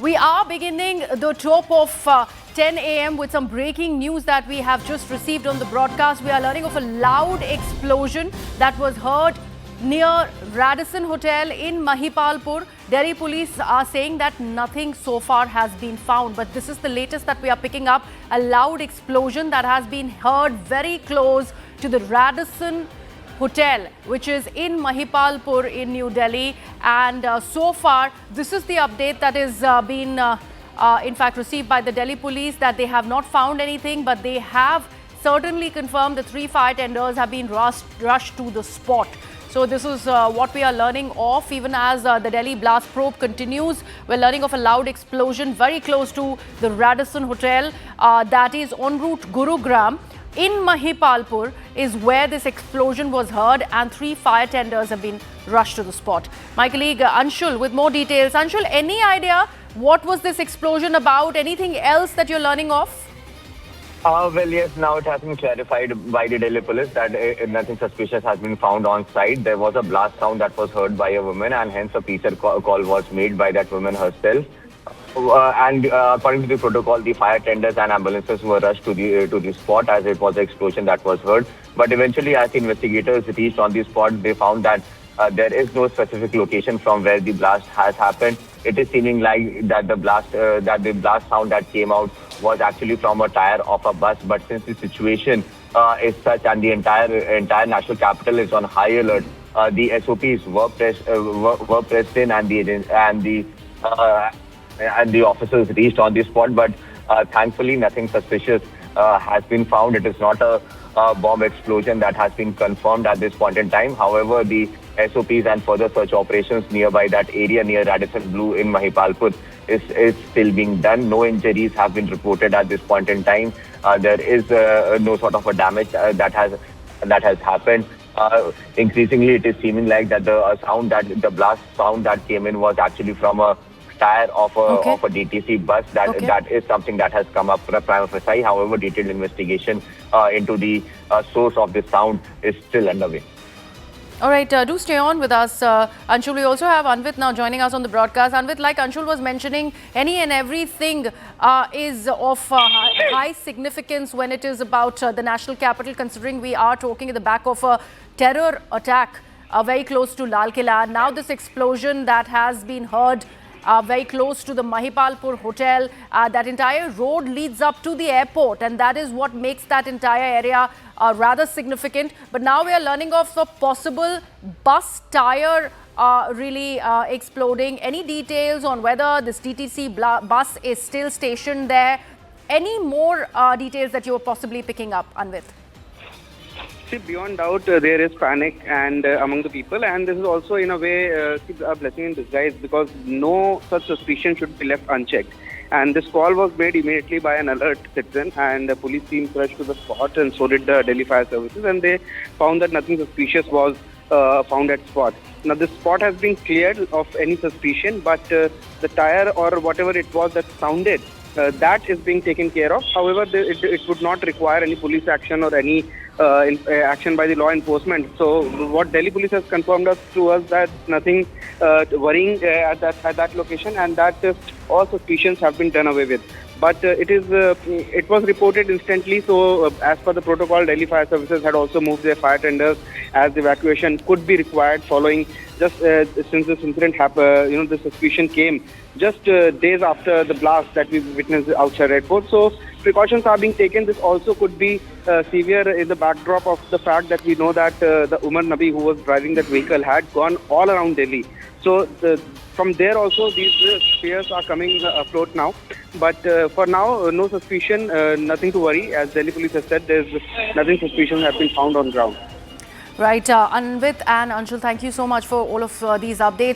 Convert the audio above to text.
We are beginning the top of 10 a.m. with some breaking news that we have just received on the broadcast. We are learning of a loud explosion that was heard near Radisson Hotel in Mahipalpur. Delhi police are saying that nothing so far has been found. But this is the latest that we are picking up. A loud explosion that has been heard very close to the Radisson Hotel, which is in Mahipalpur in New Delhi. And so far, this is the update that is been in fact received by the Delhi police, that they have not found anything, but they have certainly confirmed the 3 fire tenders have been rushed to the spot. So this is what we are learning of. Even as the Delhi blast probe continues, we're learning of a loud explosion very close to the Radisson Hotel that is en route Gurugram. In Mahipalpur is where this explosion was heard, and 3 fire tenders have been rushed to the spot. My colleague Anshul with more details. Anshul, any idea what was this explosion about? Anything else that you're learning of? Well, yes, now it has been clarified by the Delhi police that nothing suspicious has been found on site. There was a blast sound that was heard by a woman, and hence a PCR call was made by that woman herself. And according to the protocol, the fire tenders and ambulances were rushed to the spot, as it was an explosion that was heard. But eventually, as the investigators reached on the spot, they found that there is no specific location from where the blast has happened. It is seeming like that the blast sound that came out was actually from a tire of a bus. But since the situation is such and the entire national capital is on high alert, the SOPs were pressed in, and the officers reached on the spot. But thankfully, nothing suspicious has been found. It is not a bomb explosion that has been confirmed at this point in time. However, the SOPs and further search operations nearby that area near Radisson Blue in Mahipalpur is still being done. No injuries have been reported at this point in time. There is no sort of a damage that has happened. Increasingly, it is seeming like that the blast sound that came in was actually from a tire of a DTC bus. That is something that has come up for a prima facie. However, detailed investigation into the source of this sound is still underway. All right, do stay on with us, Anshul. We also have Anvit now joining us on the broadcast. Anvit, like Anshul was mentioning, any and everything is of high significance when it is about the national capital, considering we are talking at the back of a terror attack very close to Lal Killa. Now this explosion that has been heard very close to the Mahipalpur Hotel. That entire road leads up to the airport, and that is what makes that entire area rather significant. But now we are learning of the possible bus tire really exploding. Any details on whether this DTC bus is still stationed there? Any more details that you are possibly picking up, Anvit? See, beyond doubt, there is panic and among the people, and this is also in a way a blessing in disguise, because no such suspicion should be left unchecked. And this call was made immediately by an alert citizen, and the police team rushed to the spot, and so did the Delhi Fire Services, and they found that nothing suspicious was found at spot. Now, this spot has been cleared of any suspicion, but the tire or whatever it was that sounded, that is being taken care of. However, it would not require any police action or any action by the law enforcement. So what Delhi police has confirmed to us that nothing worrying at that location, and that all suspicions have been done away with. But it was reported instantly. So as per the protocol, Delhi Fire Services had also moved their fire tenders, as evacuation could be required following just since this incident happened. The suspicion came just days after the blast that we witnessed outside airport. So precautions are being taken. This also could be severe in the backdrop of the fact that we know that the Umar Nabi, who was driving that vehicle, had gone all around Delhi. So from there also these fears are coming afloat now. But for now, no suspicion, nothing to worry. As Delhi police has said, there's nothing suspicious has been found on ground. Right, Anvit and Anshul, thank you so much for all of these updates.